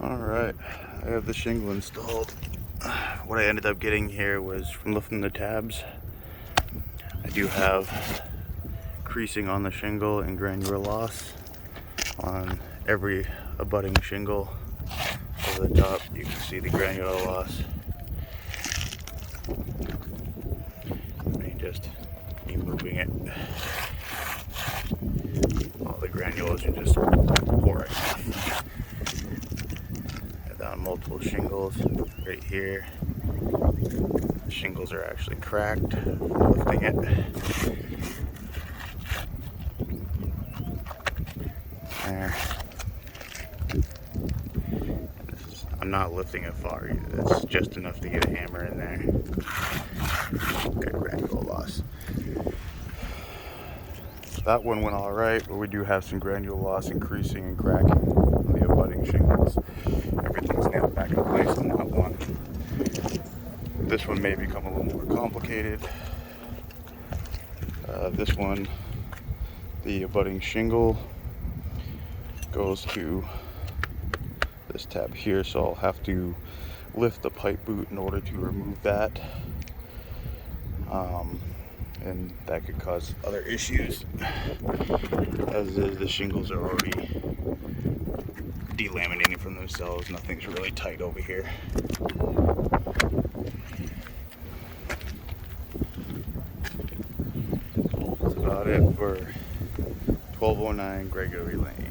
Alright, I have the shingle installed. What I ended up getting here was from lifting the tabs. I do have creasing on the shingle and granular loss on every abutting shingle. Over the top, you can see the granular loss. Just me moving it. All the granules are just pouring off. I've done multiple shingles right here. The shingles are actually cracked from lifting it. There. I'm not lifting it far either. That's just enough to get a hammer in there. Got granule loss. That one went alright, but we do have some granule loss and creasing and cracking on the abutting shingles. Everything's nailed back in place on that one. This one may become a little more complicated. This one, the abutting shingle goes to this tab here, so I'll have to lift the pipe boot in order to remove that. And that could cause other issues, as the shingles are already delaminating from themselves. Nothing's really tight over here. That's about it for 1209 Gregory Lane.